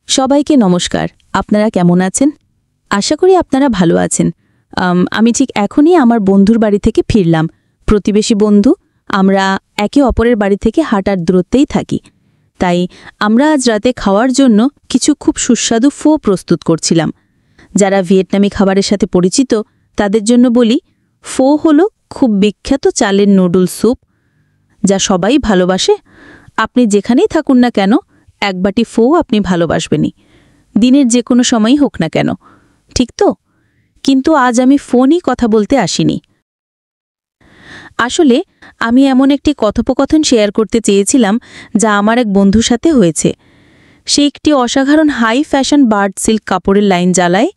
সবাইকে নমস্কার। আপনারা কেমন আছেন? আশা করি আপনারা ভালো আছেন। আমি ঠিক এখনই আমার বন্ধুর বাড়ি থেকে ফিরলাম। প্রতিবেশী বন্ধু, আমরা একে অপরের বাড়ি থেকে হাঁটার দূরত্বেই থাকি। তাই আমরা আজ রাতে খাওয়ার জন্য কিছু খুব সুস্বাদু ফো প্রস্তুত করছিলাম। যারা ভিয়েতনামি খাবারের সাথে পরিচিত তাদের জন্য বলি, ফো হলো খুব বিখ্যাত চালের নুডল স্যুপ, যা সবাই ভালোবাসে। আপনি যেখানেই থাকুন না কেন, এক বাটি ফো আপনি ভালোবাসবেনই, দিনের যে কোনো সময়ই হোক না কেন, ঠিক তো? কিন্তু আজ আমি ফো নিয়ে কথা বলতে আসিনি। আসলে আমি এমন একটি কথোপকথন শেয়ার করতে চেয়েছিলাম যা আমার এক বন্ধুর সাথে হয়েছে। সে একটি অসাধারণ হাই ফ্যাশন বার্ড সিল্ক কাপড়ের লাইন জ্বালায়।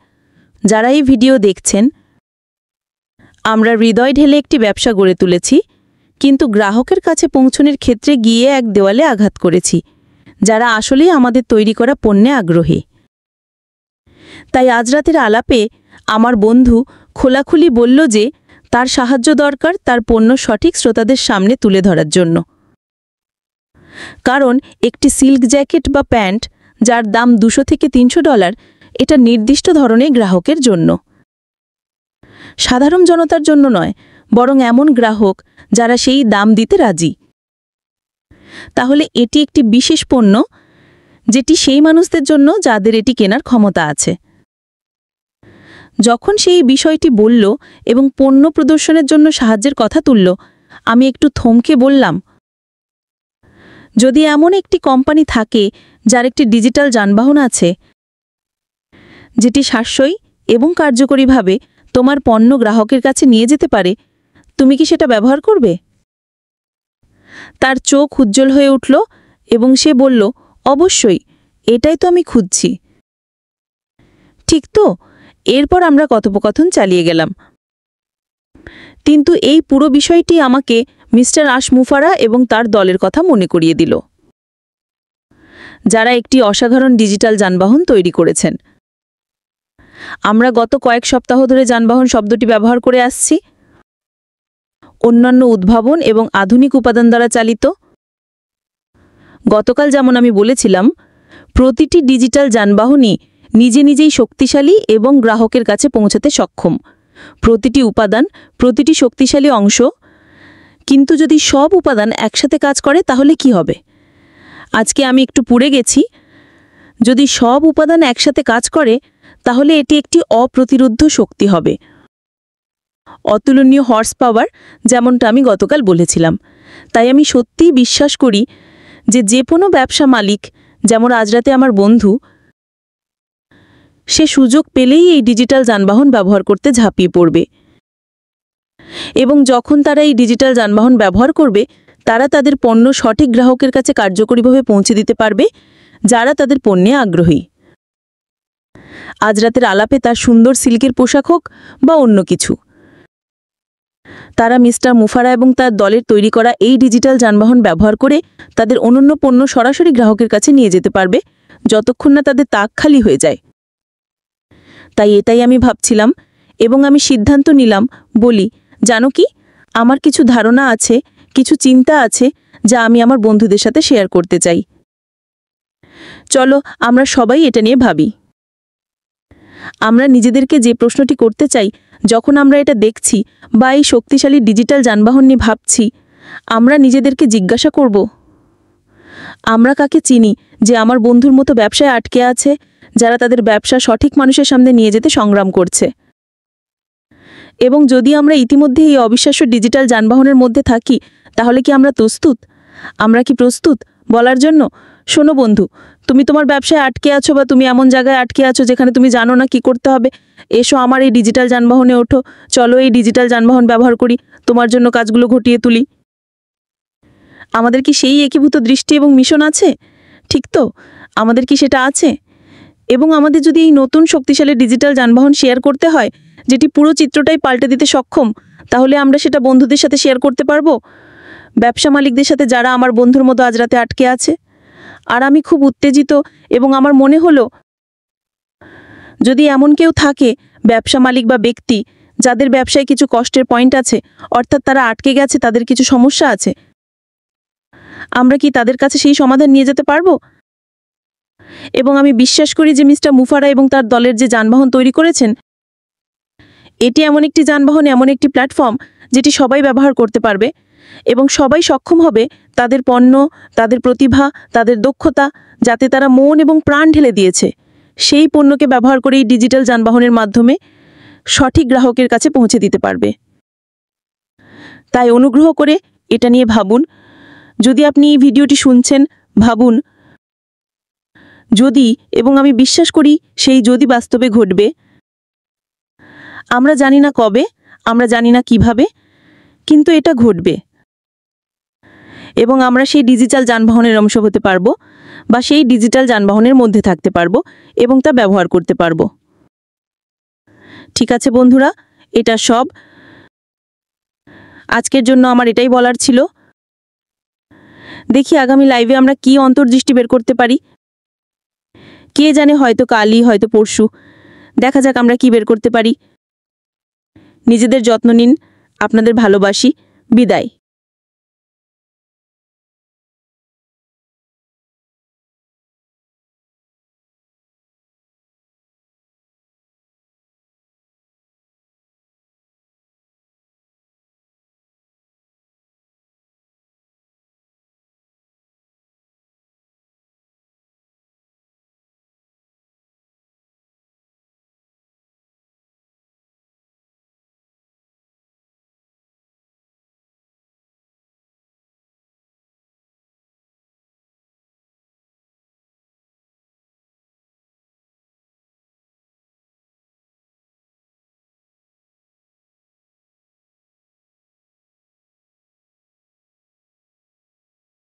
যারা এই ভিডিও দেখছেন, আমরা হৃদয় ঢেলে একটি ব্যবসা গড়ে তুলেছি, কিন্তু গ্রাহকের কাছে পৌঁছনের ক্ষেত্রে গিয়ে এক দেওয়ালে আঘাত করেছি, যারা আসলেই আমাদের তৈরি করা পণ্যে আগ্রহী। তাই আজ রাতের আলাপে আমার বন্ধু খোলাখুলি বলল যে তার সাহায্য দরকার তার পণ্য সঠিক শ্রোতাদের সামনে তুলে ধরার জন্য। কারণ একটি সিল্ক জ্যাকেট বা প্যান্ট যার দাম $200 থেকে $300, এটা নির্দিষ্ট ধরনের গ্রাহকের জন্য, সাধারণ জনতার জন্য নয়, বরং এমন গ্রাহক যারা সেই দাম দিতে রাজি। তাহলে এটি একটি বিশেষ পণ্য, যেটি সেই মানুষদের জন্য যাদের এটি কেনার ক্ষমতা আছে। যখন সেই বিষয়টি বলল এবং পণ্য প্রদর্শনের জন্য সাহায্যের কথা তুলল, আমি একটু থমকে বললাম, যদি এমন একটি কোম্পানি থাকে যার একটি ডিজিটাল যানবাহন আছে, যেটি সাশ্রয়ী এবং কার্যকরীভাবে তোমার পণ্য গ্রাহকের কাছে নিয়ে যেতে পারে, তুমি কি সেটা ব্যবহার করবে? তার চোখ উজ্জ্বল হয়ে উঠল এবং সে বলল, অবশ্যই, এটাই তো আমি খুঁজছি। ঠিক তো? এরপর আমরা কথোপকথন চালিয়ে গেলাম। কিন্তু এই পুরো বিষয়টি আমাকে মিস্টার আশ মুফারা এবং তার দলের কথা মনে করিয়ে দিল, যারা একটি অসাধারণ ডিজিটাল যানবাহন তৈরি করেছেন। আমরা গত কয়েক সপ্তাহ ধরে যানবাহন শব্দটি ব্যবহার করে আসছি, অন্যান্য উদ্ভাবন এবং আধুনিক উপাদান দ্বারা চালিত। গতকাল যেমন আমি বলেছিলাম, প্রতিটি ডিজিটাল যানবাহনই নিজে নিজেই শক্তিশালী এবং গ্রাহকের কাছে পৌঁছাতে সক্ষম। প্রতিটি উপাদান, প্রতিটি শক্তিশালী অংশ। কিন্তু যদি সব উপাদান একসাথে কাজ করে তাহলে কি হবে? আজকে আমি একটু পুড়ে গেছি। যদি সব উপাদান একসাথে কাজ করে তাহলে এটি একটি অপ্রতিরোধ্য শক্তি হবে, অতুলনীয় হর্স পাওয়ার, যেমনটা আমি গতকাল বলেছিলাম। তাই আমি সত্যিই বিশ্বাস করি যে কোনো ব্যবসা মালিক, যেমন আজ রাতে আমার বন্ধু, সে সুযোগ পেলেই এই ডিজিটাল যানবাহন ব্যবহার করতে ঝাঁপিয়ে পড়বে। এবং যখন তারা এই ডিজিটাল যানবাহন ব্যবহার করবে, তারা তাদের পণ্য সঠিক গ্রাহকের কাছে কার্যকরীভাবে পৌঁছে দিতে পারবে, যারা তাদের পণ্যে আগ্রহী। আজ রাতের আলাপে তার সুন্দর সিল্কের পোশাক হোক বা অন্য কিছু, তারা মিস্টার মুফারা এবং তার দলের তৈরি করা এই ডিজিটাল যানবাহন ব্যবহার করে তাদের অনন্য পণ্য সরাসরি গ্রাহকের কাছে নিয়ে যেতে পারবে, যতক্ষণ না তাদের তাক খালি হয়ে যায়। তাই এটাই আমি ভাবছিলাম এবং আমি সিদ্ধান্ত নিলাম। বলি, জানো কি, আমার কিছু ধারণা আছে, কিছু চিন্তা আছে যা আমি আমার বন্ধুদের সাথে শেয়ার করতে চাই। চলো আমরা সবাই এটা নিয়ে ভাবি। আমরা নিজেদেরকে যে প্রশ্নটি করতে চাই যখন আমরা এটা দেখছি বা এই শক্তিশালী ডিজিটাল যানবাহন নিয়ে ভাবছি, আমরা নিজেদেরকে জিজ্ঞাসা করব, আমরা কাকে চিনি যে আমার বন্ধুর মতো ব্যবসায় আটকে আছে, যারা তাদের ব্যবসা সঠিক মানুষের সামনে নিয়ে যেতে সংগ্রাম করছে? এবং যদি আমরা ইতিমধ্যে এই অবিশ্বাস্য ডিজিটাল যানবাহনের মধ্যে থাকি, তাহলে কি আমরা প্রস্তুত? আমরা কি প্রস্তুত বলার জন্য, শোনো বন্ধু, তুমি তোমার ব্যবসায় আটকে আছো বা তুমি এমন জায়গায় আটকে আছো যেখানে তুমি জানো না কি করতে হবে, এসো আমার এই ডিজিটাল যানবাহনে ওঠো, চলো এই ডিজিটাল যানবাহন ব্যবহার করি, তোমার জন্য কাজগুলো ঘটিয়ে তুলি। আমাদের কি সেই একীভূত দৃষ্টি এবং মিশন আছে? ঠিক তো? আমাদের কি সেটা আছে? এবং আমাদের যদি এই নতুন শক্তিশালী ডিজিটাল যানবাহন শেয়ার করতে হয়, যেটি পুরো চিত্রটাই পাল্টে দিতে সক্ষম, তাহলে আমরা সেটা বন্ধুদের সাথে শেয়ার করতে পারবো, ব্যবসা মালিকদের সাথে যারা আমার বন্ধুর মতো আজ রাতে আটকে আছে। আর আমি খুব উত্তেজিত এবং আমার মনে হলো, যদি এমন কেউ থাকে, ব্যবসা মালিক বা ব্যক্তি, যাদের ব্যবসায় কিছু কষ্টের পয়েন্ট আছে, অর্থাৎ তারা আটকে গেছে, তাদের কিছু সমস্যা আছে, আমরা কি তাদের কাছে সেই সমাধান নিয়ে যেতে পারবো? এবং আমি বিশ্বাস করি যে মিস্টার মুফারা এবং তার দলের যে যানবাহন তৈরি করেছেন, এটি এমন একটি যানবাহন, এমন একটি প্ল্যাটফর্ম যেটি সবাই ব্যবহার করতে পারবে এবং সবাই সক্ষম হবে তাদের পণ্য, তাদের প্রতিভা, তাদের দক্ষতা, যাতে তারা মন এবং প্রাণ ঢেলে দিয়েছে, সেই পণ্যকে ব্যবহার করে এই ডিজিটাল যানবাহনের মাধ্যমে সঠিক গ্রাহকের কাছে পৌঁছে দিতে পারবে। তাই অনুগ্রহ করে এটা নিয়ে ভাবুন। যদি আপনি এই ভিডিওটি শুনছেন, ভাবুন যদি, এবং আমি বিশ্বাস করি সেই যদি বাস্তবে ঘটবে। আমরা জানি না কবে, আমরা জানি না কিভাবে, কিন্তু এটা ঘটবে এবং আমরা সেই ডিজিটাল যানবাহনের অংশ হতে পারবো বা সেই ডিজিটাল যানবাহনের মধ্যে থাকতে পারবো এবং তা ব্যবহার করতে পারবো। ঠিক আছে বন্ধুরা, এটা সব আজকের জন্য আমার এটাই বলার ছিল। দেখি আগামী লাইভে আমরা কি অন্তর্দৃষ্টি বের করতে পারি। কে জানে, হয়তো কালই, হয়তো পরশু। দেখা যাক আমরা কি বের করতে পারি। নিজেদের যত্ন নিন, আপনাদের ভালোবাসি। বিদায়।